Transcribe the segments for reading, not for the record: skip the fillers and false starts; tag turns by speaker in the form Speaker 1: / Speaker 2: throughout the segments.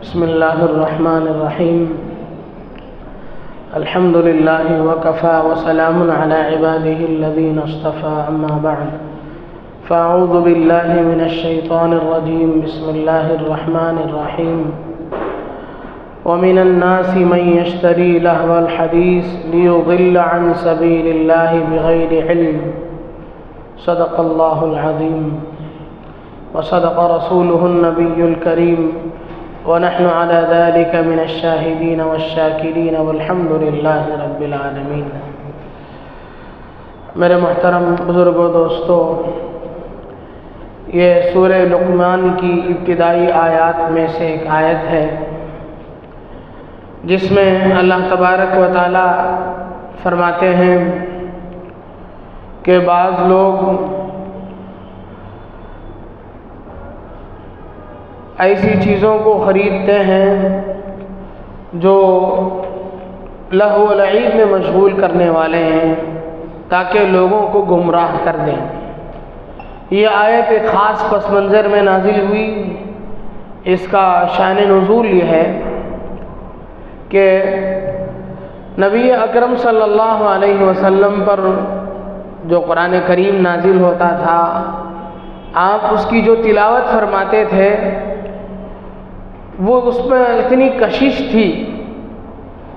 Speaker 1: بسم الله الرحمن الرحيم. الحمد لله وكفى وسلام على عباده الذين اصطفى. أما بعد فأعوذ بالله من الشيطان الرجيم. بسم الله الرحمن الرحيم. ومن الناس من يشتري لهو الحديث ليضل عن سبيل الله بغير علم. صدق الله العظيم وصدق رسوله النبي الكريم ونحن على ذلك من الشاهدين والشاكرين والحمد لله رب العالمين. میرے محترم بزرگوں دوستو، یہ سورہ لقمان کی ابتدائی آیات میں سے ایک آیت ہے جس میں اللہ تبارک و تعالی فرماتے ہیں کہ بعض لوگ ایسی چیزوں کو خریدتے ہیں جو لہو و لعب میں مشغول کرنے والے ہیں تاکہ لوگوں کو گمراہ کر دیں. یہ آیت ایک خاص پس منظر میں نازل ہوئی. اس کا شان نزول یہ ہے کہ نبی اکرم صلی اللہ علیہ وسلم پر جو قرآن کریم نازل ہوتا تھا، آپ اس کی جو تلاوت فرماتے تھے وہ اس میں اتنی کشش تھی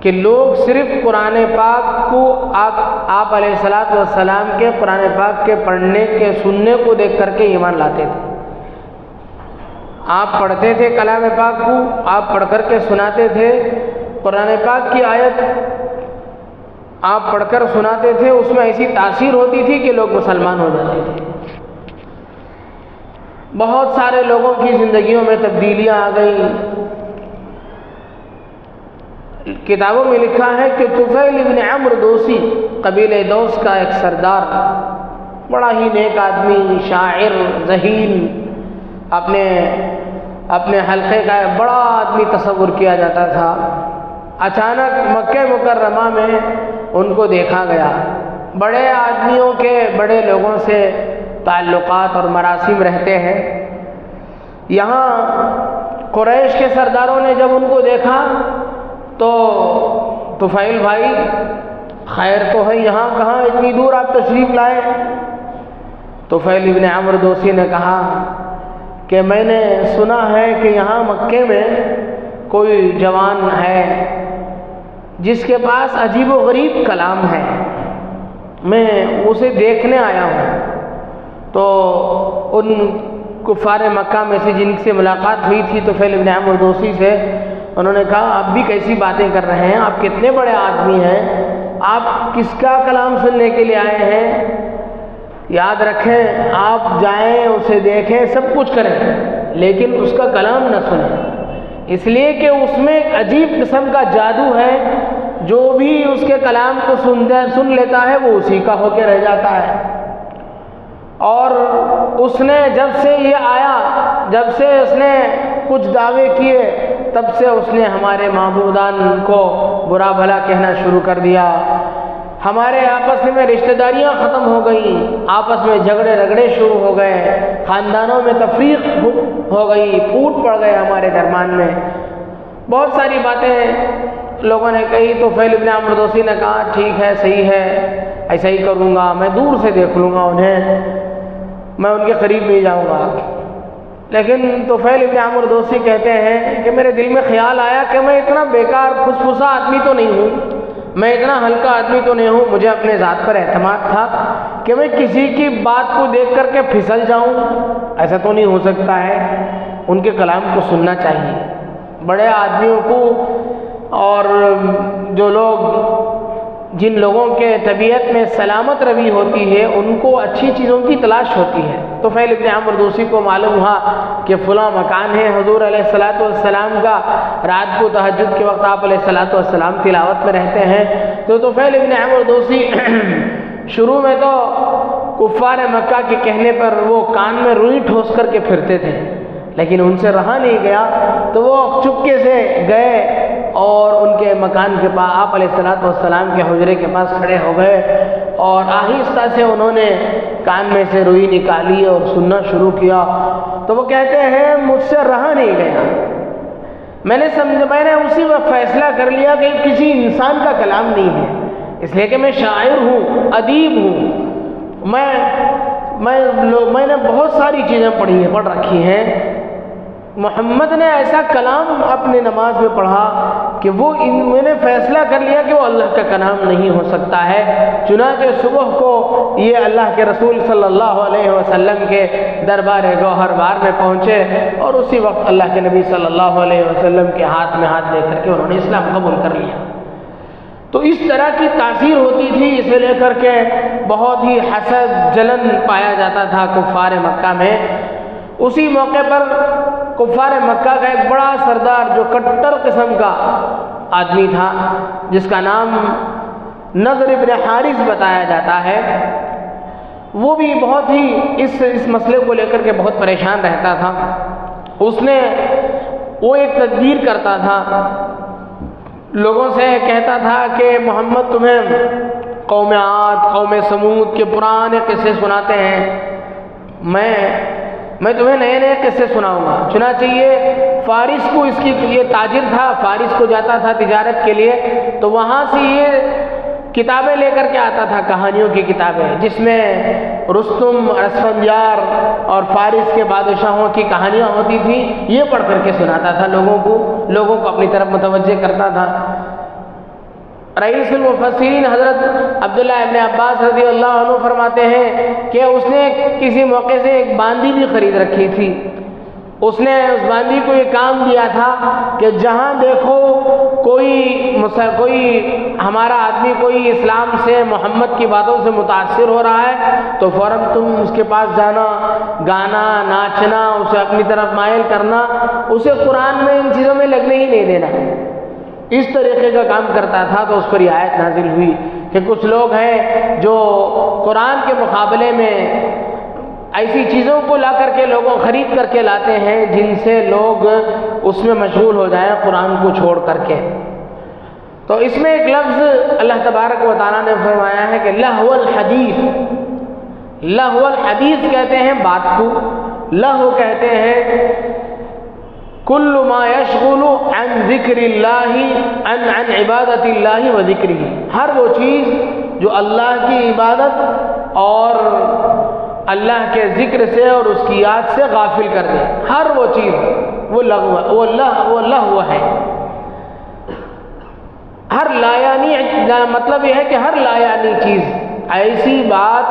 Speaker 1: کہ لوگ صرف قرآن پاک کو آپ علیہ السلام کے قرآن پاک کے پڑھنے کے سننے کو دیکھ کر کے ایمان لاتے تھے. آپ پڑھتے تھے کلام پاک کو، آپ پڑھ کر کے سناتے تھے. قرآن پاک کی آیت آپ پڑھ کر سناتے تھے، اس میں ایسی تاثیر ہوتی تھی کہ لوگ مسلمان ہو جاتے تھے. بہت سارے لوگوں کی زندگیوں میں تبدیلیاں آ گئیں. کتابوں میں لکھا ہے کہ طفیل ابن عمرو دوسی، قبیلہ دوس کا ایک سردار، بڑا ہی نیک آدمی، شاعر، ذہین، اپنے حلقے کا ایک بڑا آدمی تصور کیا جاتا تھا. اچانک مکہ مکرمہ میں ان کو دیکھا گیا. بڑے آدمیوں کے بڑے لوگوں سے تعلقات اور مراسم رہتے ہیں. یہاں قریش کے سرداروں نے جب ان کو دیکھا تو طفیل بھائی خیر تو ہے، یہاں کہاں اتنی دور آپ تشریف لائے؟ طفیل ابن عمرو دوسی نے کہا کہ میں نے سنا ہے کہ یہاں مکے میں کوئی جوان ہے جس کے پاس عجیب و غریب کلام ہے، میں اسے دیکھنے آیا ہوں. تو ان کفار مکہ میں سے جن سے ملاقات ہوئی تھی طفیل ابن عمرو دوسی سے، انہوں نے کہا آپ بھی کیسی باتیں کر رہے ہیں، آپ کتنے بڑے آدمی ہیں، آپ کس کا کلام سننے کے لیے آئے ہیں؟ یاد رکھیں آپ جائیں اسے دیکھیں سب کچھ کریں لیکن اس کا کلام نہ سنیں، اس لیے کہ اس میں ایک عجیب قسم کا جادو ہے. جو بھی اس کے کلام کو سن لیتا ہے وہ اسی کا ہو کے رہ جاتا ہے. اور اس نے جب سے یہ آیا، جب سے اس نے کچھ دعوے کیے، تب سے اس نے ہمارے معبودان کو برا بھلا کہنا شروع کر دیا. ہمارے آپس میں رشتہ داریاں ختم ہو گئیں، آپس میں جھگڑے رگڑے شروع ہو گئے، خاندانوں میں تفریق ہو گئی، پھوٹ پڑ گئے ہمارے درمیان میں. بہت ساری باتیں لوگوں نے کہی. تو طفیل ابن عمرو دوسی نے کہا ٹھیک ہے، صحیح ہے، ایسا ہی کروں گا، میں دور سے دیکھ لوں گا انہیں، میں ان کے قریب نہیں جاؤں گا. لیکن طفیل ابن عمرو دوسی کہتے ہیں کہ میرے دل میں خیال آیا کہ میں اتنا بیکار پھسپھسا آدمی تو نہیں ہوں، میں اتنا ہلکا آدمی تو نہیں ہوں. مجھے اپنے ذات پر اعتماد تھا کہ میں کسی کی بات کو دیکھ کر کے پھسل جاؤں، ایسا تو نہیں ہو سکتا ہے. ان کے کلام کو سننا چاہیے. بڑے آدمیوں کو اور جن لوگوں کے طبیعت میں سلامت روی ہوتی ہے ان کو اچھی چیزوں کی تلاش ہوتی ہے. طفیل ابن عمرو دوسی کو معلوم ہوا کہ فلاں مکان ہے حضور علیہ السلام کا، رات کو تہجد کے وقت آپ علیہ السلام تلاوت میں رہتے ہیں. تو طفیل ابن عمرو دوسی شروع میں تو کفار مکہ کے کہنے پر وہ کان میں روئی ٹھوس کر کے پھرتے تھے، لیکن ان سے رہا نہیں گیا تو وہ چپکے سے گئے اور ان کے مکان کے پاس آپ علیہ السلام کے حجرے کے پاس کھڑے ہو گئے اور آہستہ سے انہوں نے کان میں سے روئی نکالی اور سننا شروع کیا. تو وہ کہتے ہیں مجھ سے رہا نہیں گیا. میں نے اسی وقت فیصلہ کر لیا کہ کسی انسان کا کلام نہیں ہے، اس لیے کہ میں شاعر ہوں، ادیب ہوں، میں نے بہت ساری چیزیں پڑھ رکھی ہیں۔ محمد نے ایسا کلام اپنے نماز میں پڑھا کہ میں نے فیصلہ کر لیا کہ وہ اللہ کا کلام نہیں ہو سکتا ہے۔ چنانچہ صبح کو یہ اللہ کے رسول صلی اللہ علیہ وسلم کے دربار گوہر بار میں پہنچے اور اسی وقت اللہ کے نبی صلی اللہ علیہ وسلم کے ہاتھ میں ہاتھ دے کر کے انہوں نے اسلام قبول کر لیا۔ تو اس طرح کی تاثیر ہوتی تھی، اسے لے کر کے بہت ہی حسد جلن پایا جاتا تھا کفار مکہ میں۔ اسی موقع پر کفار مکہ کا ایک بڑا سردار جو کٹر قسم کا آدمی تھا، جس کا نام نضر ابن حارث بتایا جاتا ہے، وہ بھی بہت ہی اس مسئلے کو لے کر کے بہت پریشان رہتا تھا۔ وہ ایک تدبیر کرتا تھا، لوگوں سے کہتا تھا کہ محمد تمہیں قوم عاد، قوم سمود کے پرانے قصے سناتے ہیں، میں تمہیں نئے نئے قصے سناؤں گا۔ چنانچہ یہ فارس کو، یہ تاجر تھا، فارس کو جاتا تھا تجارت کے لیے، تو وہاں سے یہ کتابیں لے کر کے آتا تھا، کہانیوں کی کتابیں، جس میں رستم، اسفندیار اور فارس کے بادشاہوں کی کہانیاں ہوتی تھیں، یہ پڑھ کر کے سناتا تھا لوگوں کو اپنی طرف متوجہ کرتا تھا۔ رئیس المفسرین حضرت عبداللہ ابن عباس رضی اللہ عنہ فرماتے ہیں کہ اس نے کسی موقع سے ایک باندی بھی خرید رکھی تھی۔ اس نے اس باندی کو یہ کام دیا تھا کہ جہاں دیکھو کوئی ہمارا آدمی کوئی اسلام سے، محمد کی باتوں سے متاثر ہو رہا ہے تو فوراً تم اس کے پاس جانا، گانا، ناچنا، اسے اپنی طرف مائل کرنا، اسے قرآن میں ان چیزوں میں لگنے ہی نہیں دینا۔ اس طریقے کا کام کرتا تھا۔ تو اس پر یہ آیت نازل ہوئی کہ کچھ لوگ ہیں جو قرآن کے مقابلے میں ایسی چیزوں کو لا کر کے لوگوں خرید کر کے لاتے ہیں جن سے لوگ اس میں مشغول ہو جائیں قرآن کو چھوڑ کر کے۔ تو اس میں ایک لفظ اللہ تبارک و تعالیٰ نے فرمایا ہے کہ لہو الحدیث۔ لہو الحدیث کہتے ہیں بات کو، لہو کہتے ہیں کل ما یشغل عن ذکر اللہ، عن عبادت اللہ و ذکرہ، ہر وہ چیز جو اللہ کی عبادت اور اللہ کے ذکر سے اور اس کی یاد سے غافل کر دے، ہر وہ چیز وہ لہو ہے۔ ہر لایانی، مطلب یہ ہے کہ ہر لایانی چیز، ایسی بات،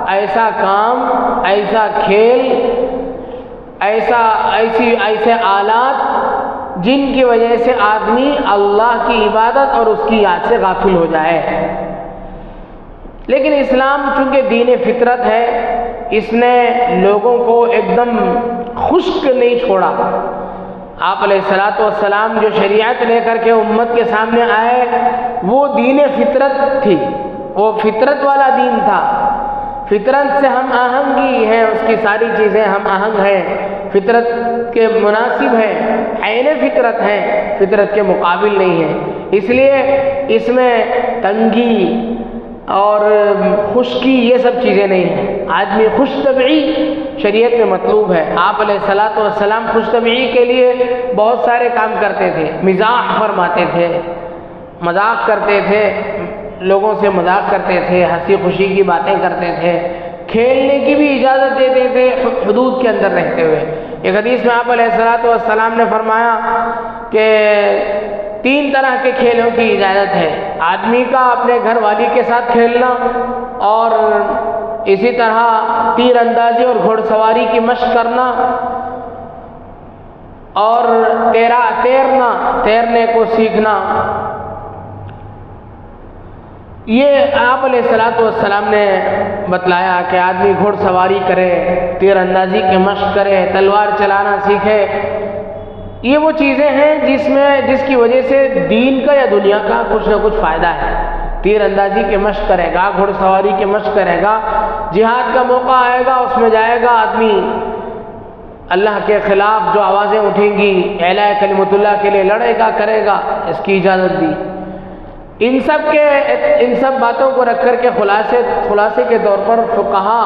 Speaker 1: ایسا کام، ایسا کھیل، ایسے آلات جن کی وجہ سے آدمی اللہ کی عبادت اور اس کی یاد سے غافل ہو جائے۔ لیکن اسلام چونکہ دین فطرت ہے، اس نے لوگوں کو ایک دم خشک نہیں چھوڑا۔ آپ علیہ الصلوۃ والسلام جو شریعت لے کر کے امت کے سامنے آئے وہ دین فطرت تھی، وہ فطرت والا دین تھا۔ فطرت سے ہم آہنگی ہے، اس کی ساری چیزیں ہم آہنگ ہیں، فطرت کے مناسب ہیں، عین فطرت ہیں، فطرت کے مقابل نہیں ہے۔ اس لیے اس میں تنگی اور خشکی یہ سب چیزیں نہیں ہیں۔ آدمی خوش طبعی شریعت میں مطلوب ہے۔ آپ علیہ الصلوۃ والسلام خوش طبعی کے لیے بہت سارے کام کرتے تھے، مزاح فرماتے تھے، مذاق کرتے تھے، لوگوں سے مذاق کرتے تھے، ہنسی خوشی کی باتیں کرتے تھے، کھیلنے کی بھی اجازت دیتے تھے حدود کے اندر رہتے ہوئے۔ ایک حدیث میں آپ علیہ الصلوۃ والسلام نے فرمایا کہ 3 طرح کے کھیلوں کی اجازت ہے، آدمی کا اپنے گھر والی کے ساتھ کھیلنا، اور اسی طرح تیر اندازی اور گھوڑ سواری کی مشق کرنا، اور تیرنے کو سیکھنا۔ یہ آپ علیہ الصلوۃ والسلام نے بتلایا کہ آدمی گھوڑ سواری کرے، تیر اندازی کی مشق کرے، تلوار چلانا سیکھے۔ یہ وہ چیزیں ہیں جس کی وجہ سے دین کا یا دنیا کا کچھ نہ کچھ فائدہ ہے۔ تیر اندازی کی مشق کرے گا، گھوڑ سواری کی مشق کرے گا، جہاد کا موقع آئے گا اس میں جائے گا آدمی، اللہ کے خلاف جو آوازیں اٹھیں گی، اعلاء کلمت اللہ کے لیے لڑے گا، کرے گا، اس کی اجازت دی۔ ان سب باتوں کو رکھ کر کے خلاصے کے طور پر فقہا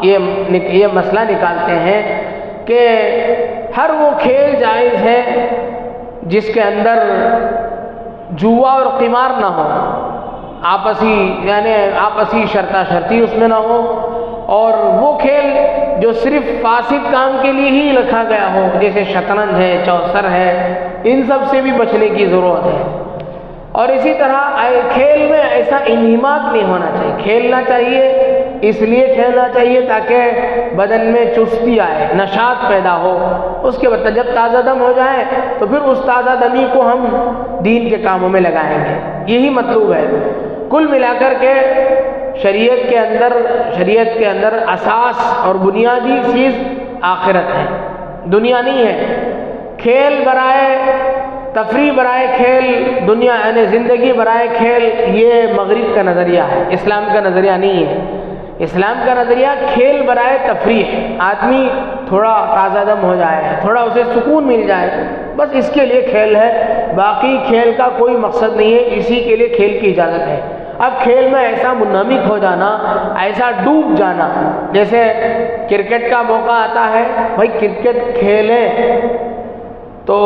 Speaker 1: یہ مسئلہ نکالتے ہیں کہ ہر وہ کھیل جائز ہے جس کے اندر جوا اور قمار نہ ہو، آپسی شرطا شرطی اس میں نہ ہو، اور وہ کھیل جو صرف فاسد کام کے لیے ہی رکھا گیا ہو، جیسے شطرنج ہے، چوسر ہے، ان سب سے بھی بچنے کی ضرورت ہے۔ اور اسی طرح کھیل میں ایسا انہماک نہیں ہونا چاہیے، کھیلنا چاہیے، اس لیے کھیلنا چاہیے تاکہ بدن میں چستی آئے، نشاط پیدا ہو، اس کے بعد جب تازہ دم ہو جائے تو پھر اس تازہ دمی کو ہم دین کے کاموں میں لگائیں گے، یہی مطلوب ہے۔ کل ملا کر کے شریعت کے اندر اساس اور بنیادی چیز آخرت ہے، دنیا نہیں ہے۔ کھیل برائے تفریح، برائے کھیل، دنیا یعنی زندگی برائے کھیل، یہ مغرب کا نظریہ ہے، اسلام کا نظریہ نہیں ہے۔ اسلام کا نظریہ کھیل برائے تفریح، آدمی تھوڑا تازہ دم ہو جائے، تھوڑا اسے سکون مل جائے، بس اس کے لیے کھیل ہے، باقی کھیل کا کوئی مقصد نہیں ہے، اسی کے لیے کھیل کی اجازت ہے۔ اب کھیل میں ایسا منہمک ہو جانا، ایسا ڈوب جانا، جیسے کرکٹ کا موقع آتا ہے، بھائی کرکٹ کھیلیں تو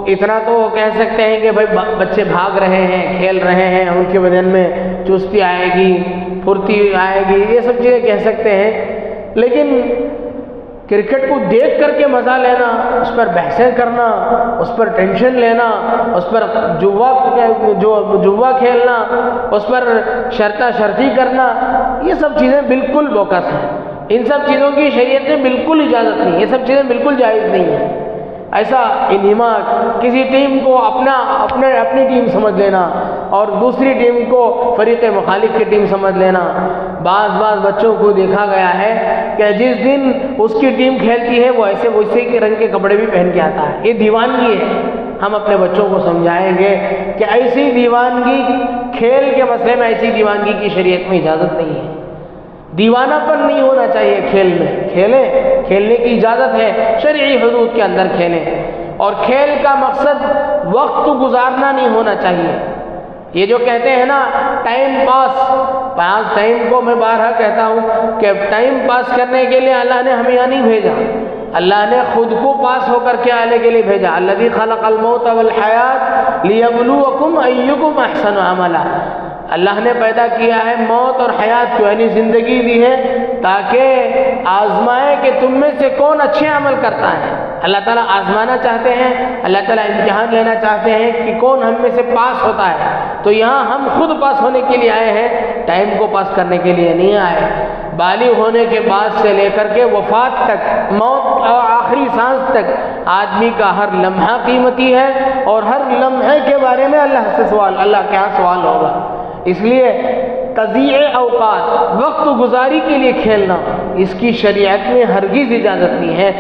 Speaker 1: اتنا تو کہہ سکتے ہیں کہ بھائی بچے بھاگ رہے ہیں، کھیل رہے ہیں، ان کے بدن میں چستی آئے گی، پھرتی آئے گی، یہ سب چیزیں کہہ سکتے ہیں، لیکن کرکٹ کو دیکھ کر کے مزہ لینا، اس پر بحثیں کرنا، اس پر ٹینشن لینا، اس پر جوا کھیلنا، اس پر شرطا شرطی کرنا، یہ سب چیزیں بالکل بوکس ہیں، ان سب چیزوں کی شریعت میں بالکل اجازت نہیں، یہ سب چیزیں بالکل جائز نہیں ہیں۔ ایسا انہماک، کسی ٹیم کو اپنی ٹیم سمجھ لینا اور دوسری ٹیم کو فریق مخالف کی ٹیم سمجھ لینا، بعض بچوں کو دیکھا گیا ہے کہ جس دن اس کی ٹیم کھیلتی ہے وہ ویسے کے رنگ کے کپڑے بھی پہن کے آتا ہے، یہ دیوانگی ہے۔ ہم اپنے بچوں کو سمجھائیں گے کہ ایسی دیوانگی، کھیل کے مسئلے میں ایسی دیوانگی کی شریعت میں اجازت نہیں ہے، دیوانہ پن نہیں ہونا چاہیے کھیل میں، کھیلنے کی اجازت ہے، شرعی حدود کے اندر کھیلیں، اور کھیل کا مقصد وقت گزارنا نہیں ہونا چاہیے۔ یہ جو کہتے ہیں نا ٹائم پاس ٹائم کو میں بارہا کہتا ہوں کہ ٹائم پاس کرنے کے لیے اللہ نے ہمیں یہاں نہیں بھیجا، اللہ نے خود کو پاس ہو کر کے آنے کے لیے بھیجا۔ الذی خلق الموت والحیات لیبلوکم ایکم احسن عملا، اللہ نے پیدا کیا ہے موت اور حیات کو، یعنی زندگی دی ہے تاکہ آزمائے کہ تم میں سے کون اچھے عمل کرتا ہے۔ اللہ تعالیٰ آزمانا چاہتے ہیں، اللہ تعالیٰ امتحان لینا چاہتے ہیں کہ کون ہم میں سے پاس ہوتا ہے، تو یہاں ہم خود پاس ہونے کے لیے آئے ہیں، ٹائم کو پاس کرنے کے لیے نہیں آئے۔ بالغ ہونے کے بعد سے لے کر کے وفات تک، موت اور آخری سانس تک، آدمی کا ہر لمحہ قیمتی ہے، اور ہر لمحے کے بارے میں اللہ کے ہاں سوال ہوگا۔ اس لیے تضییع اوقات، وقت گزاری کے لیے کھیلنا، اس کی شریعت میں ہرگز اجازت نہیں ہے،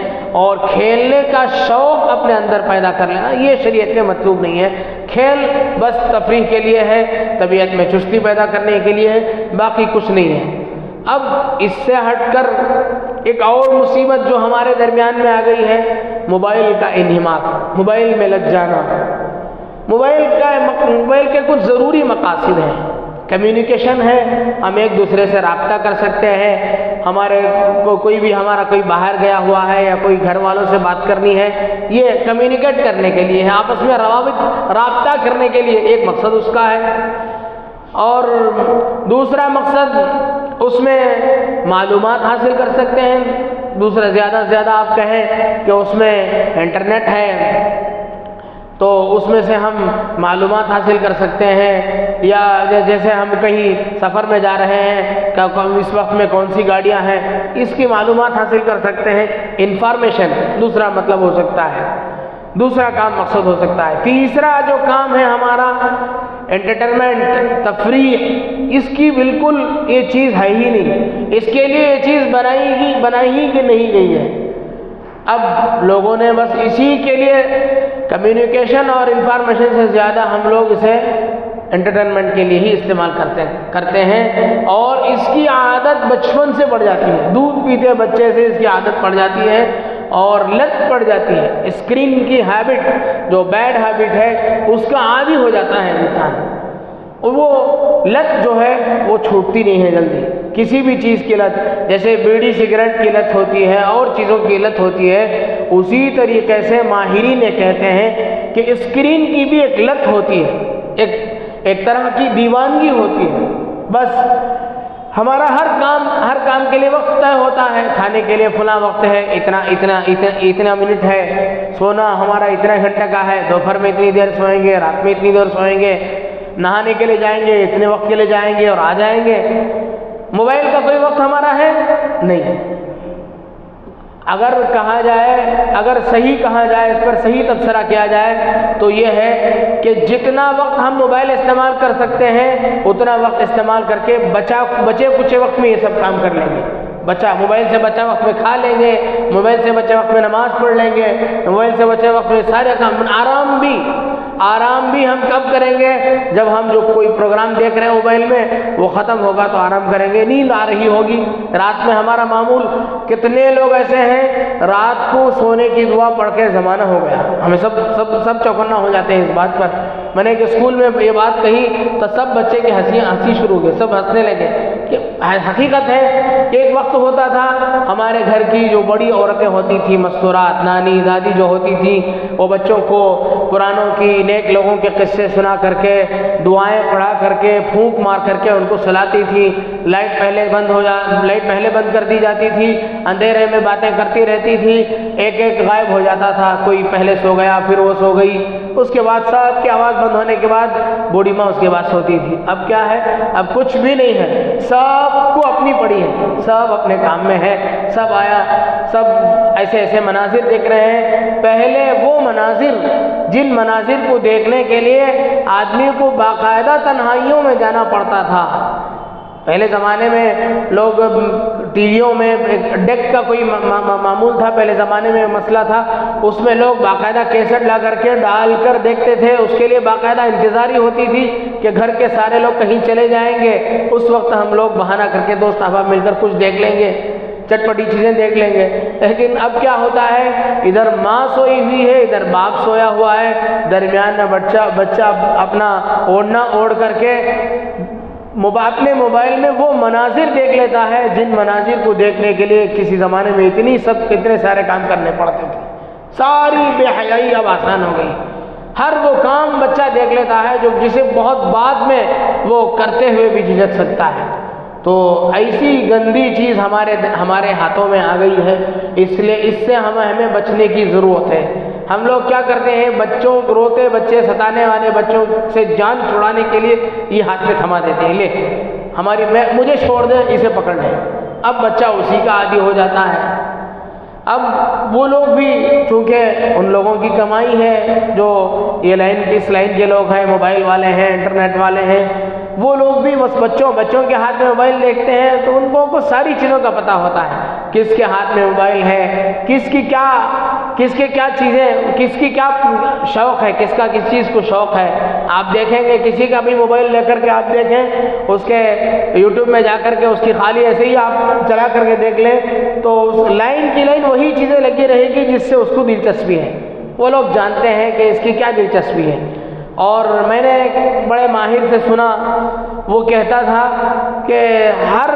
Speaker 1: اور کھیلنے کا شوق اپنے اندر پیدا کر لینا یہ شریعت میں مطلوب نہیں ہے۔ کھیل بس تفریح کے لیے ہے، طبیعت میں چستی پیدا کرنے کے لیے ہے، باقی کچھ نہیں ہے۔ اب اس سے ہٹ کر ایک اور مصیبت جو ہمارے درمیان میں آ گئی ہے، موبائل کا انہماک، موبائل میں لگ جانا۔ موبائل کے کچھ ضروری مقاصد ہیں، کمیونیکیشن ہے، ہم ایک دوسرے سے رابطہ کر سکتے ہیں، ہمارا کوئی باہر گیا ہوا ہے یا کوئی گھر والوں سے بات کرنی ہے، یہ کمیونیکیٹ کرنے کے لیے ہے، آپس میں رابطہ کرنے کے لیے ایک مقصد اس کا ہے، اور دوسرا مقصد اس میں معلومات حاصل کر سکتے ہیں۔ دوسرا زیادہ سے زیادہ آپ کہیں کہ اس میں انٹرنیٹ ہے تو اس میں سے ہم معلومات حاصل کر سکتے ہیں، یا جیسے ہم کہیں سفر میں جا رہے ہیں کہ اس وقت میں کون سی گاڑیاں ہیں، اس کی معلومات حاصل کر سکتے ہیں، انفارمیشن دوسرا مطلب ہو سکتا ہے، دوسرا کام مقصد ہو سکتا ہے۔ تیسرا جو کام ہے ہمارا انٹرٹینمنٹ، تفریح، اس کی بالکل یہ چیز ہے ہی نہیں، اس کے لیے یہ چیز بنائی ہی نہیں گئی ہے۔ اب لوگوں نے بس اسی کے لیے کمیونیکیشن اور انفارمیشن سے زیادہ ہم لوگ اسے انٹرٹینمنٹ کے لیے ہی استعمال کرتے ہیں، اور اس کی عادت بچپن سے پڑ جاتی ہے، دودھ پیتے بچے سے اس کی عادت پڑ جاتی ہے اور لت پڑ جاتی ہے۔ اسکرین کی ہیبٹ جو بیڈ ہیبٹ ہے اس کا عادی ہو جاتا ہے انسان، اور وہ لت جو ہے وہ چھوٹتی نہیں ہے جلدی۔ کسی بھی چیز کی لت، جیسے بیڑی سگریٹ کی لت ہوتی ہے اور چیزوں کی لت ہوتی ہے، اسی طریقے سے ماہرین یہ کہتے ہیں کہ اسکرین کی بھی ایک لت ہوتی ہے، ایک طرح کی دیوانگی ہوتی ہے۔ بس ہمارا ہر کام کے لیے وقت طے ہوتا ہے، کھانے کے لیے فلاں وقت ہے، اتنا منٹ ہے، سونا ہمارا اتنا گھنٹے کا ہے، دوپہر میں اتنی دیر سوئیں گے، رات میں اتنی دیر سوئیں گے، نہانے کے لیے جائیں گے اتنے وقت کے لیے جائیں گے اور آ جائیں گے۔ موبائل کا کوئی وقت ہمارا ہے نہیں۔ اگر صحیح کہا جائے، اس پر صحیح تبصرہ کیا جائے تو یہ ہے کہ جتنا وقت ہم موبائل استعمال کر سکتے ہیں اتنا وقت استعمال کر کے بچے کچھ وقت میں یہ سب کام کر لیں گے۔ موبائل سے بچہ وقت میں کھا لیں گے، موبائل سے بچے وقت میں نماز پڑھ لیں گے، موبائل سے بچے وقت میں سارے کام۔ آرام بھی ہم کب کریں گے؟ جب ہم جو کوئی پروگرام دیکھ رہے ہیں موبائل میں وہ ختم ہوگا تو آرام کریں گے۔ نیند آ رہی ہوگی رات میں، ہمارا معمول کتنے لوگ ایسے ہیں رات کو سونے کی دعا پڑھ کے زمانہ ہو گیا، ہمیں سب چوکنا ہو جاتے ہیں اس بات پر۔ میں نے کہ اسکول میں یہ بات کہی تو سب بچے کی ہنسی شروع ہو گئی، سب ہنسنے لگے کہ حقیقت ہے کہ ایک وقت ہوتا تھا ہمارے گھر کی جو بڑی عورتیں ہوتی تھیں، مستورات، نانی دادی جو ہوتی تھیں، وہ بچوں کو پرانوں کی، نیک لوگوں کے قصے سنا کر کے، دعائیں پڑھا کر کے، پھونک مار کر کے ان کو سلاتی تھی۔ لائٹ پہلے بند کر دی جاتی تھی، اندھیرے میں باتیں کرتی رہتی تھی، ایک غائب ہو جاتا تھا، کوئی پہلے سو گیا پھر وہ سو گئی، اس کے بعد سب کی آواز بند ہونے کے بعد بوڑھی ماں اس کے بعد سوتی تھی۔ اب کیا ہے؟ اب کچھ بھی نہیں ہے، سب کو اپنی پڑی ہے، سب اپنے کام میں ہے، سب ایسے مناظر دیکھ رہے ہیں۔ پہلے وہ مناظر، جن مناظر کو دیکھنے کے لیے آدمی کو باقاعدہ تنہائیوں میں جانا پڑتا تھا۔ پہلے زمانے میں لوگ ٹی ویوں میں ڈیک کا کوئی معمول تھا، پہلے زمانے میں مسئلہ تھا، اس میں لوگ باقاعدہ کیسٹ لا کر کے ڈال کر دیکھتے تھے، اس کے لیے باقاعدہ انتظاری ہوتی تھی کہ گھر کے سارے لوگ کہیں چلے جائیں گے، اس وقت ہم لوگ بہانہ کر کے دوست احباب مل کر کچھ دیکھ لیں گے، چٹپٹی چیزیں دیکھ لیں گے۔ لیکن اب کیا ہوتا ہے؟ ادھر ماں سوئی ہوئی ہے، ادھر باپ سویا ہوا ہے، درمیان میں بچہ اپنا اوڑھنا اوڑھ کر کے اپنے موبائل میں وہ مناظر دیکھ لیتا ہے جن مناظر کو دیکھنے کے لیے کسی زمانے میں اتنے سارے کام کرنے پڑتے تھے۔ ساری بے حیائی اب آسان ہو گئی، ہر وہ کام بچہ دیکھ لیتا ہے جسے بہت بعد میں وہ کرتے ہوئے بھی جھجک سکتا ہے۔ تو ایسی گندی چیز ہمارے ہاتھوں میں آ گئی ہے، اس لیے اس سے ہمیں بچنے کی ضرورت ہے۔ ہم لوگ کیا کرتے ہیں؟ روتے بچے، ستانے والے بچوں سے جان چھڑانے کے لیے یہ ہاتھ میں تھما دیتے ہیں، لے مجھے چھوڑ دیں، اسے پکڑ لیں۔ اب بچہ اسی کا عادی ہو جاتا ہے۔ اب وہ لوگ بھی چونکہ ان لوگوں کی کمائی ہے جو اس لائن کے لوگ ہیں، موبائل والے ہیں، انٹرنیٹ والے ہیں، وہ لوگ بھی بس بچوں کے ہاتھ میں موبائل دیکھتے ہیں تو ان کو ساری چیزوں کا پتہ ہوتا ہے، کس کے ہاتھ میں موبائل ہے، کس کی کیا چیزیں، کس کی کیا شوق ہے، کس کا کس چیز کو شوق ہے۔ آپ دیکھیں گے کسی کا بھی موبائل لے کر کے آپ دیکھیں، اس کے یوٹیوب میں جا کر کے اس کی خالی ایسے ہی آپ چلا کر کے دیکھ لیں تو اس لائن کی لائن وہی چیزیں لگی رہے گی جس سے اس کو دلچسپی ہے۔ وہ لوگ جانتے ہیں کہ اس کی کیا دلچسپی ہے۔ اور میں نے ایک بڑے ماہر سے سنا، وہ کہتا تھا کہ ہر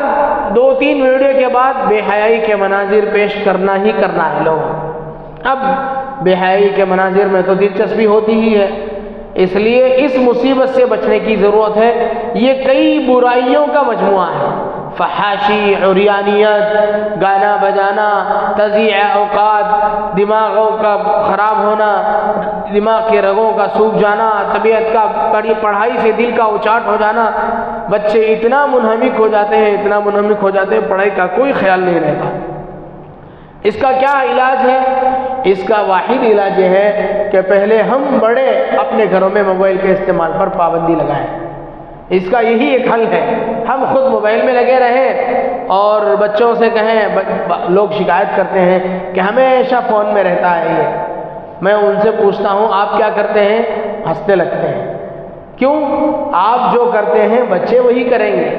Speaker 1: 2-3 ویڈیو کے بعد بے حیائی کے مناظر پیش کرنا ہی کرنا ہے لوگ۔ اب بے حیائی کے مناظر میں تو دلچسپی ہوتی ہی ہے، اس لیے اس مصیبت سے بچنے کی ضرورت ہے۔ یہ کئی برائیوں کا مجموعہ ہے، فحاشی، عریانیت، گانا بجانا، تضییع اوقات، دماغوں کا خراب ہونا، دماغ کے رگوں کا سوکھ جانا، طبیعت کا پڑھائی سے دل کا اچاٹ ہو جانا۔ بچے اتنا منہمک ہو جاتے ہیں پڑھائی کا کوئی خیال نہیں رہتا۔ اس کا کیا علاج ہے؟ اس کا واحد علاج یہ ہے کہ پہلے ہم بڑے اپنے گھروں میں موبائل کے استعمال پر پابندی لگائیں۔ اس کا یہی ایک حل ہے، ہم خود موبائل میں لگے رہیں اور بچوں سے کہیں۔ لوگ شکایت کرتے ہیں کہ ہمیشہ فون میں رہتا ہے یہ۔ میں ان سے پوچھتا ہوں آپ کیا کرتے ہیں؟ ہنسنے لگتے ہیں۔ کیوں؟ آپ جو کرتے ہیں بچے وہی کریں گے۔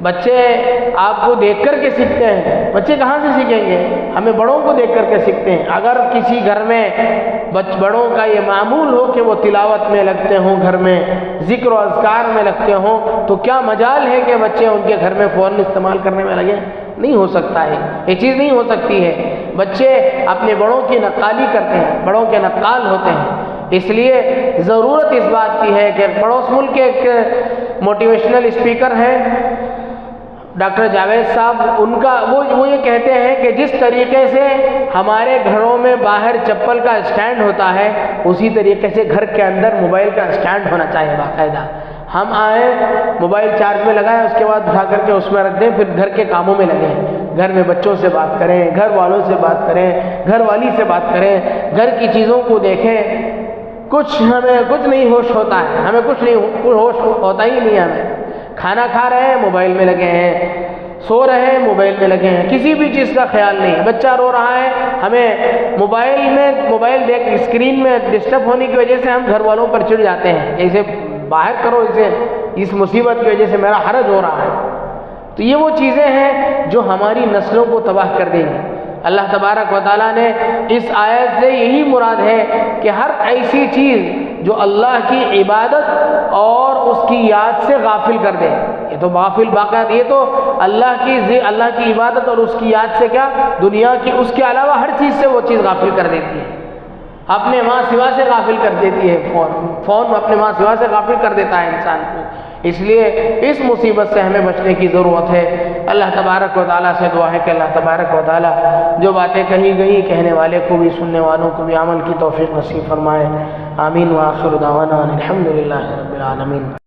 Speaker 1: بچے آپ کو دیکھ کر کے سیکھتے ہیں۔ بچے کہاں سے سیکھیں گے؟ ہمیں بڑوں کو دیکھ کر کے سیکھتے ہیں۔ اگر کسی گھر میں بڑوں کا یہ معمول ہو کہ وہ تلاوت میں لگتے ہوں، گھر میں ذکر و اذکار میں لگتے ہوں، تو کیا مجال ہے کہ بچے ان کے گھر میں فون استعمال کرنے میں لگے؟ نہیں ہو سکتا ہے، یہ چیز نہیں ہو سکتی ہے۔ بچے اپنے بڑوں کی نقالی کرتے ہیں، بڑوں کے نقال ہوتے ہیں۔ اس لیے ضرورت اس بات کی ہے کہ پڑوس ملک کے ایک موٹیویشنل اسپیکر ہیں ڈاکٹر جاوید صاحب، وہ یہ کہتے ہیں کہ جس طریقے سے ہمارے گھروں میں باہر چپل کا اسٹینڈ ہوتا ہے، اسی طریقے سے گھر کے اندر موبائل کا اسٹینڈ ہونا چاہیے باقاعدہ۔ ہم آئیں، موبائل چارج میں لگائیں، اس کے بعد اٹھا کر کے اس میں رکھ دیں، پھر گھر کے کاموں میں لگیں، گھر میں بچوں سے بات کریں، گھر والوں سے بات کریں، گھر والی سے بات کریں، گھر کی چیزوں کو دیکھیں۔ ہمیں کچھ نہیں ہوش ہوتا ہے، ہمیں کچھ ہوش ہوتا ہی نہیں ہے۔ ہمیں کھانا کھا رہے ہیں، موبائل میں لگے ہیں، سو رہے ہیں، موبائل میں لگے ہیں، کسی بھی چیز کا خیال نہیں ہے۔ بچہ رو رہا ہے، ہمیں موبائل دیکھ اسکرین میں ڈسٹرب ہونے کی وجہ سے ہم گھر والوں پر چڑ جاتے ہیں، اسے باہر کرو، اس مصیبت کی وجہ سے میرا حرج ہو رہا ہے۔ تو یہ وہ چیزیں ہیں جو ہماری نسلوں کو تباہ کر دیں گی۔ اللہ تبارک و تعالیٰ نے اس آیت سے یہی مراد ہے کہ ہر ایسی چیز جو اللہ کی عبادت اور اس کی یاد سے غافل کر دے، یہ تو غافل باقیات، یہ تو اللہ کی عبادت اور اس کی یاد سے کیا، دنیا کی اس کے علاوہ ہر چیز سے وہ چیز غافل کر دیتی ہے، اپنے ماں سوا سے غافل کر دیتی ہے۔ فون اپنے ماں سوا سے غافل کر دیتا ہے انسان کو۔ اس لیے اس مصیبت سے ہمیں بچنے کی ضرورت ہے۔ اللہ تبارک و تعالیٰ سے دعا ہے کہ اللہ تبارک و تعالیٰ جو باتیں کہی گئی، کہنے والے کو بھی، سننے والوں کو بھی عمل کی توفیق نصیب فرمائے۔ آمین وآخر دعوانا الحمدللہ رب العالمین۔